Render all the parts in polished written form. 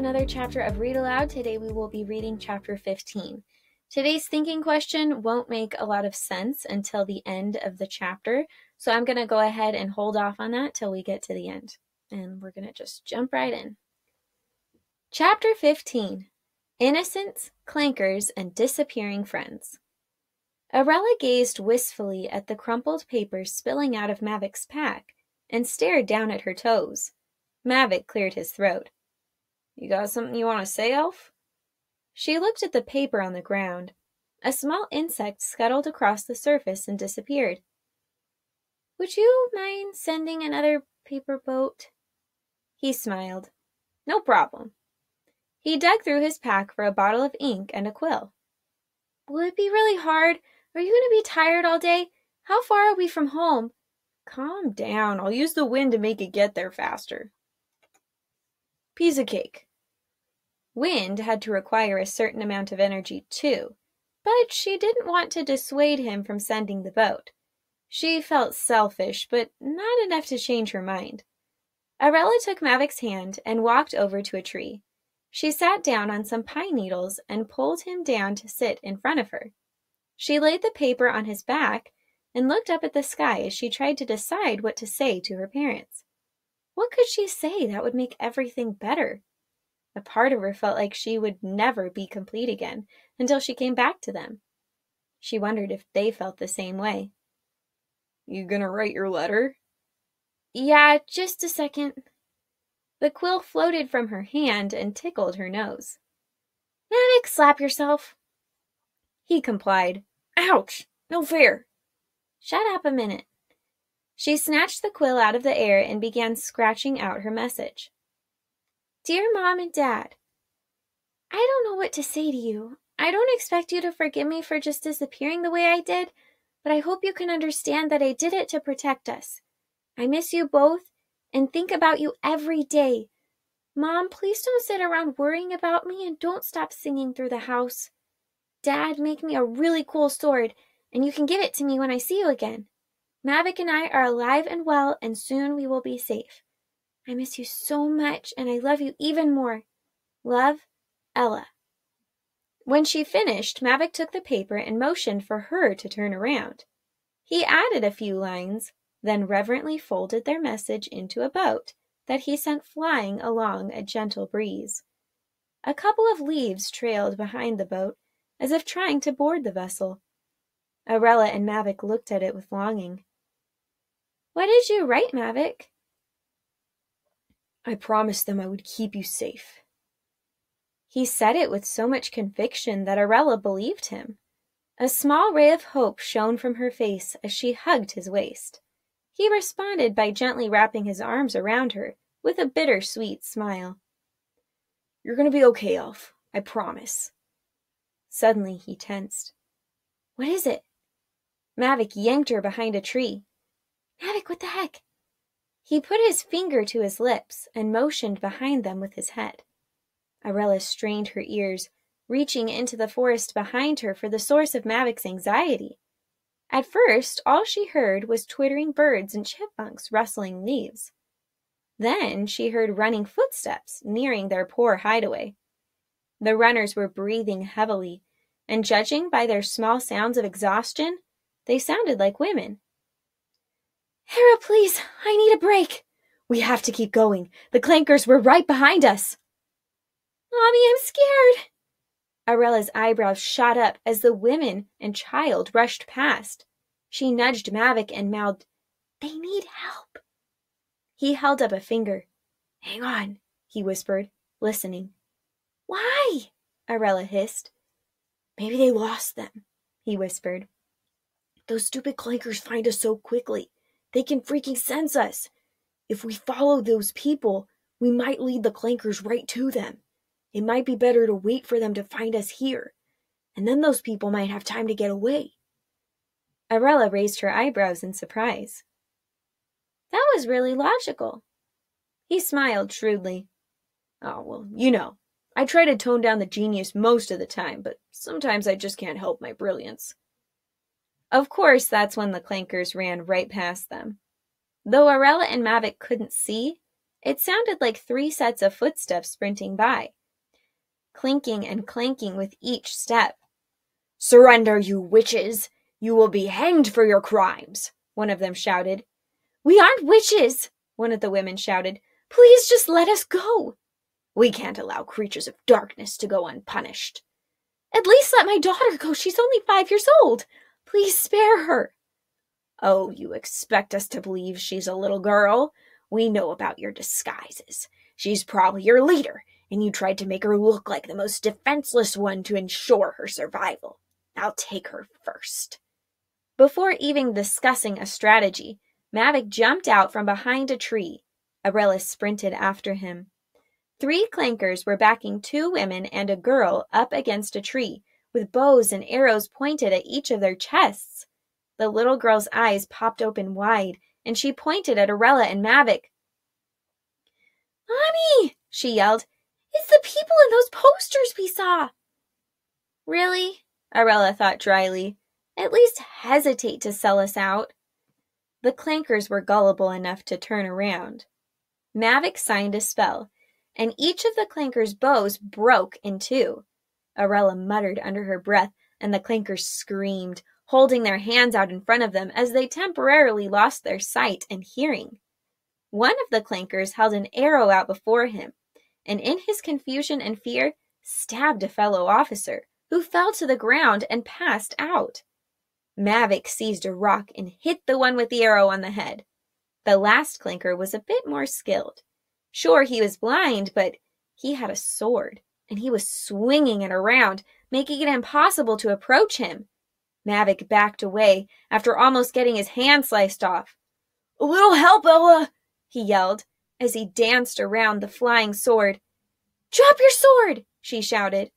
another chapter of Read Aloud. Today we will be reading chapter 15. Today's thinking question won't make a lot of sense until the end of the chapter, so I'm going to go ahead and hold off on that till we get to the end. And we're going to just jump right in. Chapter 15. Innocence, Clankers, and Disappearing Friends. Aurella gazed wistfully at the crumpled paper spilling out of Mavic's pack and stared down at her toes. Mavic cleared his throat. "You got something you want to say, Elf?" She looked at the paper on the ground. A small insect scuttled across the surface and disappeared. "Would you mind sending another paper boat?" He smiled. "No problem." He dug through his pack for a bottle of ink and a quill. "Will it be really hard? Are you going to be tired all day? How far are we from home?" "Calm down. I'll use the wind to make it get there faster." "Piece of cake." Wind had to require a certain amount of energy too, but she didn't want to dissuade him from sending the boat. She felt selfish, but not enough to change her mind. Aurella took Mavic's hand and walked over to a tree. She sat down on some pine needles and pulled him down to sit in front of her. She laid the paper on his back and looked up at the sky as she tried to decide what to say to her parents. What could she say that would make everything better? A part of her felt like she would never be complete again until she came back to them. She wondered if they felt the same way. "You gonna write your letter?" "Yeah, just a second." The quill floated from her hand and tickled her nose. "Mavic, slap yourself." He complied. "Ouch! No fair." "Shut up a minute." She snatched the quill out of the air and began scratching out her message. "Dear Mom and Dad, I don't know what to say to you. I don't expect you to forgive me for just disappearing the way I did, but I hope you can understand that I did it to protect us. I miss you both and think about you every day. Mom, please don't sit around worrying about me and don't stop singing through the house. Dad, make me a really cool sword, and you can give it to me when I see you again. Mavic and I are alive and well, and soon we will be safe. I miss you so much, and I love you even more. Love, Ella." When she finished, Mavic took the paper and motioned for her to turn around. He added a few lines, then reverently folded their message into a boat that he sent flying along a gentle breeze. A couple of leaves trailed behind the boat, as if trying to board the vessel. Aurella and Mavic looked at it with longing. "What did you write, Mavic?" "I promised them I would keep you safe." He said it with so much conviction that Aurella believed him. A small ray of hope shone from her face as she hugged his waist. He responded by gently wrapping his arms around her with a bittersweet smile. "You're going to be okay, Elf. I promise." Suddenly he tensed. "What is it?" Mavic yanked her behind a tree. "Mavic, what the heck?" He put his finger to his lips and motioned behind them with his head. Aurella strained her ears, reaching into the forest behind her for the source of Mavic's anxiety. At first, all she heard was twittering birds and chipmunks rustling leaves. Then she heard running footsteps nearing their poor hideaway. The runners were breathing heavily, and judging by their small sounds of exhaustion, they sounded like women. "Hera, please, I need a break." "We have to keep going. The Clankers were right behind us." "Mommy, I'm scared." Aurella's eyebrows shot up as the women and child rushed past. She nudged Mavic and mouthed, "They need help." He held up a finger. "Hang on," he whispered, listening. "Why?" Aurella hissed. "Maybe they lost them," he whispered. "Those stupid Clankers find us so quickly. They can freaking sense us. If we follow those people, we might lead the Clankers right to them. It might be better to wait for them to find us here, and then those people might have time to get away." Aurella raised her eyebrows in surprise. "That was really logical." He smiled shrewdly. "Oh, well, I try to tone down the genius most of the time, but sometimes I just can't help my brilliance." Of course, that's when the Clankers ran right past them. Though Aurella and Mavic couldn't see, It sounded like 3 sets of footsteps sprinting by, clinking and clanking with each step. "Surrender, you witches! You will be hanged for your crimes," one of them shouted. "We aren't witches," one of the women shouted. "Please just let us go." "We can't allow creatures of darkness to go unpunished." "At least let my daughter go. She's only 5 years old. Please spare her." "Oh, you expect us to believe she's a little girl? We know about your disguises. She's probably your leader, and you tried to make her look like the most defenseless one to ensure her survival. I'll take her first." Before even discussing a strategy, Mavic jumped out from behind a tree. Aurella sprinted after him. 3 clankers were backing 2 women and a girl up against a tree, with bows and arrows pointed at each of their chests. The little girl's eyes popped open wide, and she pointed at Aurella and Mavic. "Mommy!" she yelled. "It's the people in those posters we saw." "Really?" Aurella thought dryly. "At least hesitate to sell us out." The clankers were gullible enough to turn around. Mavic signed a spell, and each of the clankers' bows broke in 2. Aurella muttered under her breath, and the clankers screamed, holding their hands out in front of them as they temporarily lost their sight and hearing. One of the clankers held an arrow out before him, and in his confusion and fear, stabbed a fellow officer, who fell to the ground and passed out. Mavic seized a rock and hit the one with the arrow on the head. The last clanker was a bit more skilled. Sure, he was blind, but he had a sword, and he was swinging it around, making it impossible to approach him. Mavic backed away after almost getting his hand sliced off. "A little help, Ella!" he yelled as he danced around the flying sword. "Drop your sword!" she shouted.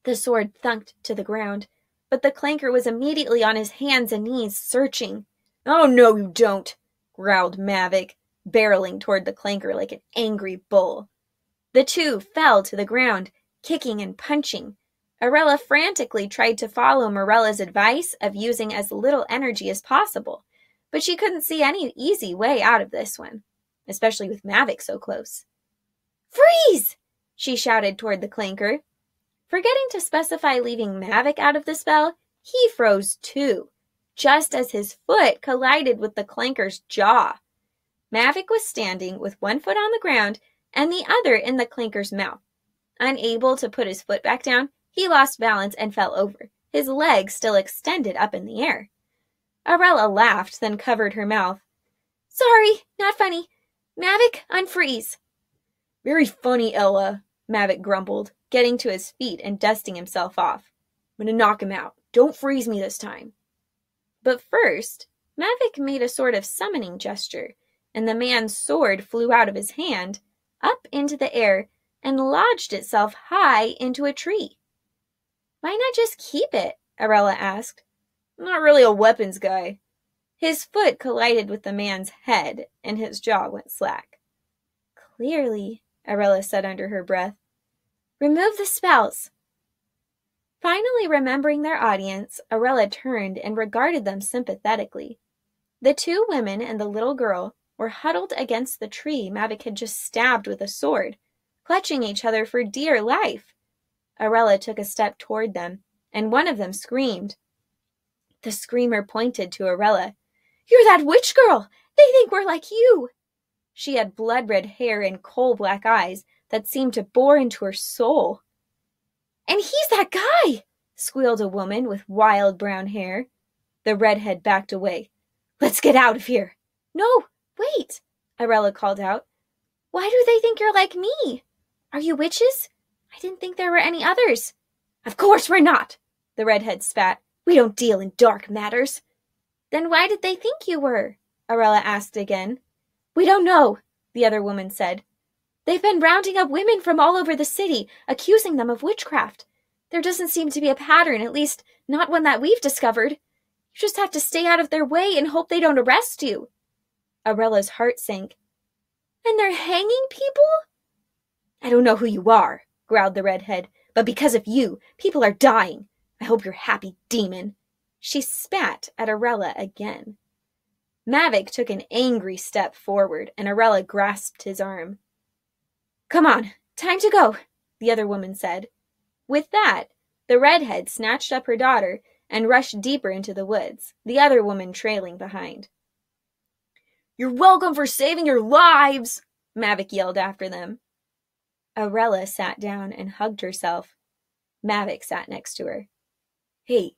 The sword thunked to the ground, but the clanker was immediately on his hands and knees, searching. "Oh, no, you don't," growled Mavic, barreling toward the clanker like an angry bull. The 2 fell to the ground, kicking and punching. Aurella frantically tried to follow Morella's advice of using as little energy as possible, but she couldn't see any easy way out of this one, especially with Mavic so close. "Freeze!" she shouted toward the clanker. Forgetting to specify leaving Mavic out of the spell, he froze too, just as his foot collided with the clanker's jaw. Mavic was standing with one foot on the ground and the other in the clanker's mouth. Unable to put his foot back down, he lost balance and fell over, his legs still extended up in the air. Aurella laughed, then covered her mouth. "Sorry, not funny. Mavic, unfreeze." "Very funny, Ella," Mavic grumbled, getting to his feet and dusting himself off. "I'm gonna knock him out. Don't freeze me this time." But first, Mavic made a sort of summoning gesture, and the man's sword flew out of his hand, up into the air, and lodged itself high into a tree. "Why not just keep it?" Aurella asked. "I'm not really a weapons guy." His foot collided with the man's head, and his jaw went slack. "Clearly," Aurella said under her breath. "Remove the spells." Finally remembering their audience, Aurella turned and regarded them sympathetically. The 2 women and the little girl were huddled against the tree Mavic had just stabbed with a sword, clutching each other for dear life. Aurella took a step toward them, and one of them screamed. The screamer pointed to Aurella. "You're that witch girl! They think we're like you!" She had blood-red hair and coal-black eyes that seemed to bore into her soul. "And he's that guy!" squealed a woman with wild brown hair. The redhead backed away. "Let's get out of here." "No, wait," Aurella called out. "Why do they think you're like me? Are you witches? I didn't think there were any others." "Of course we're not," the redhead spat. "We don't deal in dark matters." "Then why did they think you were?" Aurella asked again. "We don't know," the other woman said. "They've been rounding up women from all over the city, accusing them of witchcraft. There doesn't seem to be a pattern, at least not one that we've discovered. You just have to stay out of their way and hope they don't arrest you." Aurella's heart sank. "And they're hanging people?" "I don't know who you are," growled the redhead, "but because of you, people are dying. I hope you're happy, demon." She spat at Aurella again. Mavic took an angry step forward, and Aurella grasped his arm. "Come on, time to go," the other woman said. With that, the redhead snatched up her daughter and rushed deeper into the woods, the other woman trailing behind. "You're welcome for saving your lives," Mavic yelled after them. Aurella sat down and hugged herself. Mavic sat next to her. "Hey,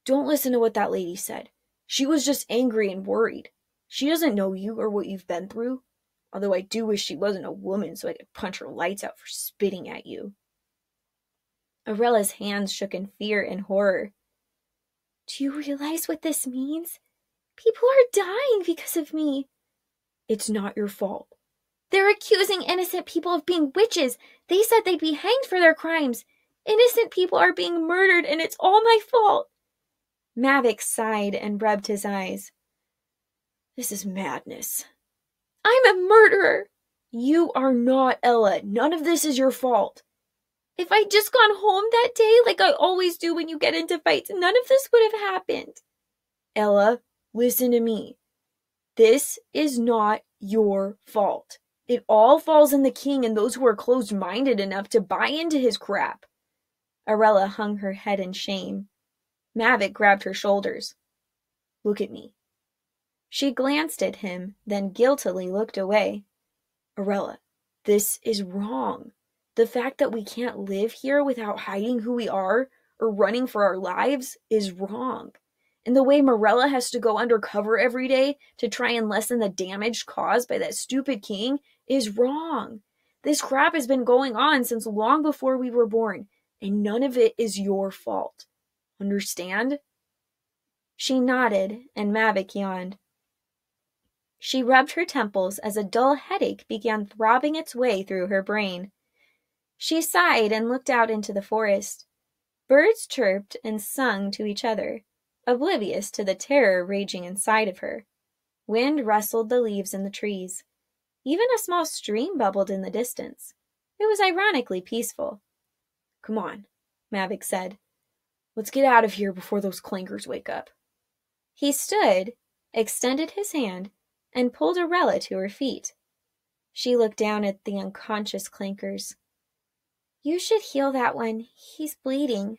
don't listen to what that lady said. She was just angry and worried. She doesn't know you or what you've been through. Although I do wish she wasn't a woman so I could punch her lights out for spitting at you." Aurella's hands shook in fear and horror. "Do you realize what this means? People are dying because of me." "It's not your fault." "They're accusing innocent people of being witches. They said they'd be hanged for their crimes. Innocent people are being murdered, and it's all my fault." Mavic sighed and rubbed his eyes. "This is madness." "I'm a murderer." "You are not, Ella. None of this is your fault." "If I'd just gone home that day, like I always do when you get into fights, none of this would have happened." "Ella, listen to me. This is not your fault. It all falls on the king and those who are closed-minded enough to buy into his crap." Aurella hung her head in shame. Mavic grabbed her shoulders. "Look at me." She glanced at him, then guiltily looked away. "Aurella, this is wrong. The fact that we can't live here without hiding who we are or running for our lives is wrong. And the way Morella has to go undercover every day to try and lessen the damage caused by that stupid king is wrong. This crap has been going on since long before we were born, and none of it is your fault. Understand?" She nodded, and Mavic yawned. She rubbed her temples as a dull headache began throbbing its way through her brain. She sighed and looked out into the forest. Birds chirped and sung to each other, oblivious to the terror raging inside of her. Wind rustled the leaves in the trees. Even a small stream bubbled in the distance. It was ironically peaceful. "Come on," Mavic said. "Let's get out of here before those clankers wake up." He stood, extended his hand, and pulled Aurella to her feet. She looked down at the unconscious clankers. "You should heal that one. He's bleeding."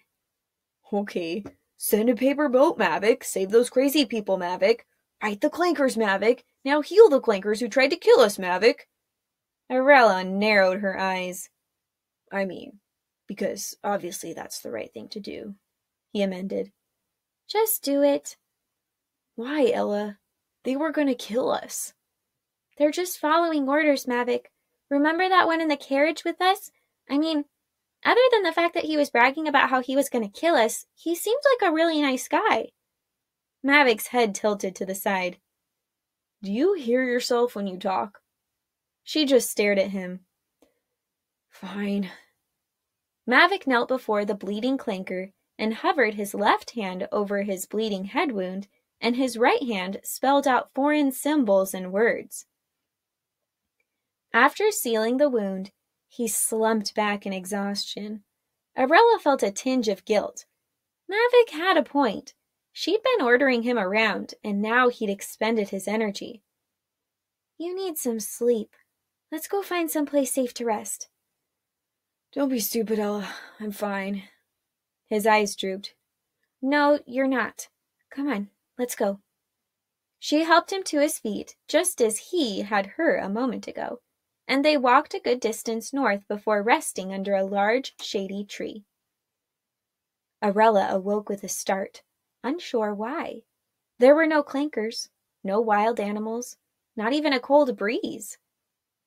"Okay. Send a paper boat, Mavic. Save those crazy people, Mavic. Fight the clankers, Mavic. Now heal the clankers who tried to kill us, Mavic." Aurella narrowed her eyes. "I mean, because obviously that's the right thing to do," he amended. "Just do it." "Why, Ella? They were going to kill us." "They're just following orders, Mavic. Remember that one in the carriage with us? I mean, other than the fact that he was bragging about how he was going to kill us, he seemed like a really nice guy." Mavic's head tilted to the side. "Do you hear yourself when you talk?" She just stared at him. "Fine." Mavic knelt before the bleeding clanker and hovered his left hand over his bleeding head wound, and his right hand spelled out foreign symbols and words. After sealing the wound, he slumped back in exhaustion. Aurella felt a tinge of guilt. Mavic had a point. She'd been ordering him around, and now he'd expended his energy. "You need some sleep. Let's go find someplace safe to rest." "Don't be stupid, Ella. I'm fine." His eyes drooped. "No, you're not. Come on, let's go." She helped him to his feet, just as he had her a moment ago, and they walked a good distance north before resting under a large, shady tree. Aurella awoke with a start, unsure why. There were no clankers, no wild animals, not even a cold breeze.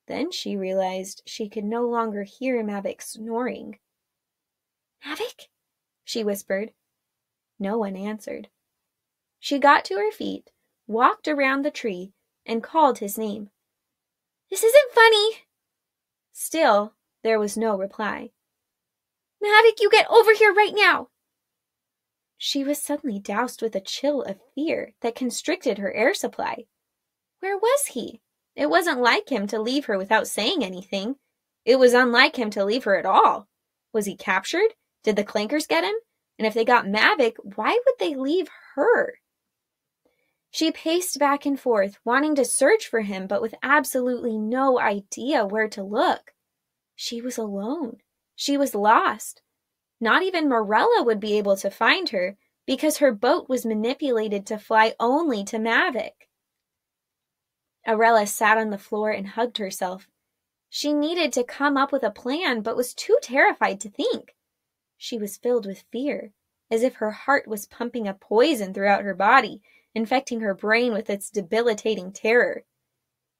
Then she realized she could no longer hear Mavic snoring. "Mavic?" she whispered. No one answered. She got to her feet, walked around the tree, and called his name. "This isn't funny." Still, there was no reply. "Mavic, you get over here right now!" She was suddenly doused with a chill of fear that constricted her air supply. Where was he? It wasn't like him to leave her without saying anything. It was unlike him to leave her at all. Was he captured? Did the clankers get him? And if they got Mavic, why would they leave her? She paced back and forth, wanting to search for him, but with absolutely no idea where to look. She was alone. She was lost. Not even Morella would be able to find her, because her boat was manipulated to fly only to Mavic. Aurella sat on the floor and hugged herself. She needed to come up with a plan, but was too terrified to think. She was filled with fear, as if her heart was pumping a poison throughout her body, infecting her brain with its debilitating terror.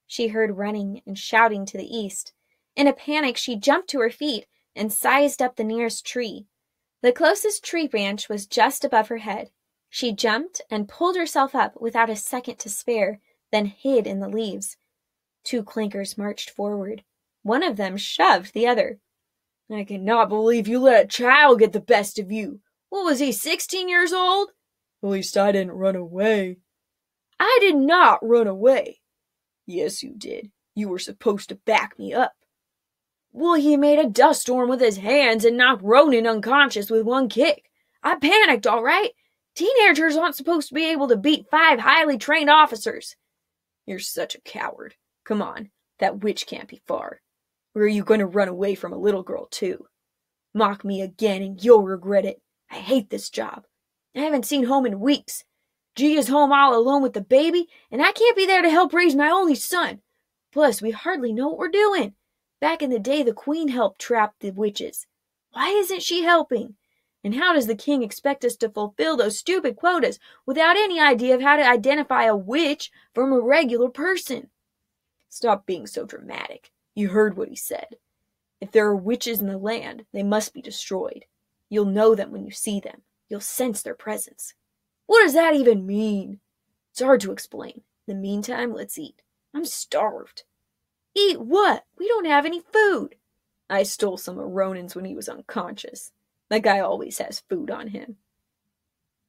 She heard running and shouting to the east. In a panic, she jumped to her feet and sized up the nearest tree. The closest tree branch was just above her head. She jumped and pulled herself up without a second to spare, then hid in the leaves. 2 clankers marched forward. One of them shoved the other. I cannot believe you let a child get the best of you. What was he, 16 years old? At least I didn't run away. I did not run away. Yes, you did. You were supposed to back me up. Well, he made a dust storm with his hands and knocked Ronan unconscious with 1 kick. I panicked, all right. Teenagers aren't supposed to be able to beat 5 highly trained officers. You're such a coward. Come on, that witch can't be far. Or are you going to run away from a little girl, too? Mock me again and you'll regret it. I hate this job. I haven't seen home in weeks. G is home all alone with the baby, and I can't be there to help raise my only son. Plus, we hardly know what we're doing. Back in the day, the queen helped trap the witches. Why isn't she helping? And how does the king expect us to fulfill those stupid quotas without any idea of how to identify a witch from a regular person? Stop being so dramatic. You heard what he said. If there are witches in the land, they must be destroyed. You'll know them when you see them. You'll sense their presence. What does that even mean? It's hard to explain. In the meantime, let's eat. I'm starved. Eat what? We don't have any food. I stole some of Ronan's when he was unconscious. That guy always has food on him.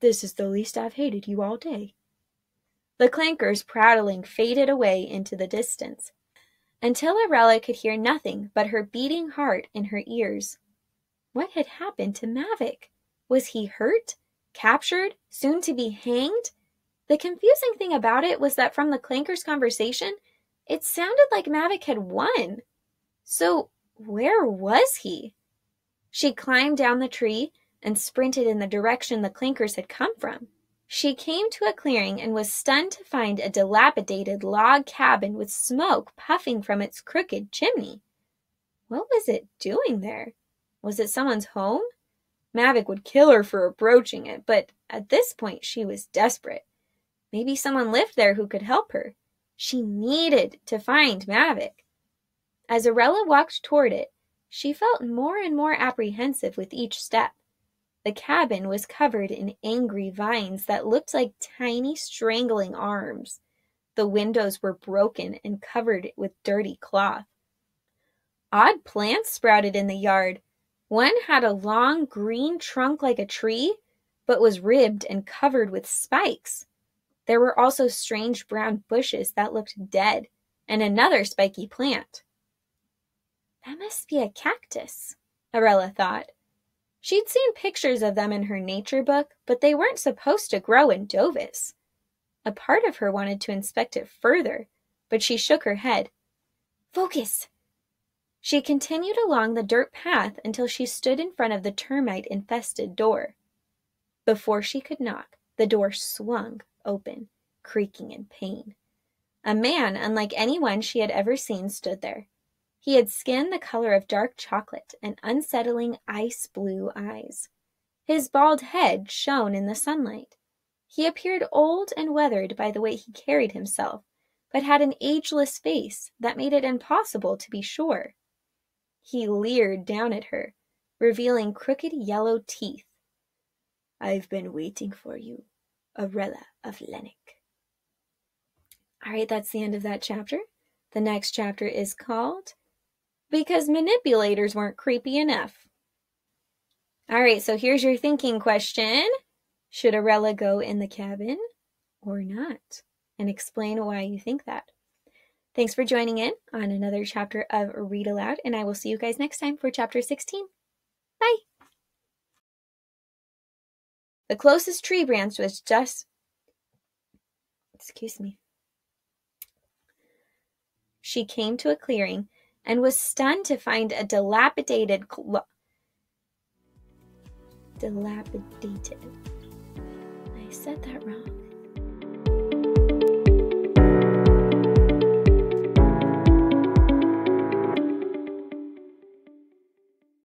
This is the least I've hated you all day. The clankers prattling faded away into the distance, until Aurella could hear nothing but her beating heart in her ears. What had happened to Mavic? Was he hurt? Captured? Soon to be hanged? The confusing thing about it was that from the clankers' conversation, it sounded like Mavic had won. So where was he? She climbed down the tree and sprinted in the direction the clankers had come from. She came to a clearing and was stunned to find a dilapidated log cabin with smoke puffing from its crooked chimney. What was it doing there? Was it someone's home? Mavic would kill her for approaching it, but at this point she was desperate. Maybe someone lived there who could help her. She needed to find Mavic. As Aurella walked toward it, she felt more and more apprehensive with each step. The cabin was covered in angry vines that looked like tiny strangling arms. The windows were broken and covered with dirty cloth. Odd plants sprouted in the yard. One had a long green trunk like a tree, but was ribbed and covered with spikes. There were also strange brown bushes that looked dead, and another spiky plant. That must be a cactus, Aurella thought. She'd seen pictures of them in her nature book, but they weren't supposed to grow in Dovis. A part of her wanted to inspect it further, but she shook her head. Focus! She continued along the dirt path until she stood in front of the termite-infested door. Before she could knock, the door swung open, creaking in pain. A man, unlike anyone she had ever seen, stood there. He had skin the color of dark chocolate and unsettling ice-blue eyes. His bald head shone in the sunlight. He appeared old and weathered by the way he carried himself, but had an ageless face that made it impossible to be sure. He leered down at her, revealing crooked yellow teeth. I've been waiting for you, Aurella of Lennox. All right, that's the end of that chapter. The next chapter is called Because Manipulators Weren't Creepy Enough. All right, so here's your thinking question. Should Aurella go in the cabin or not? And explain why you think that. Thanks for joining in on another chapter of Read Aloud, and I will see you guys next time for chapter 16. Bye! The closest tree branch was just Excuse me. She came to a clearing and was stunned to find a dilapidated. I said that wrong.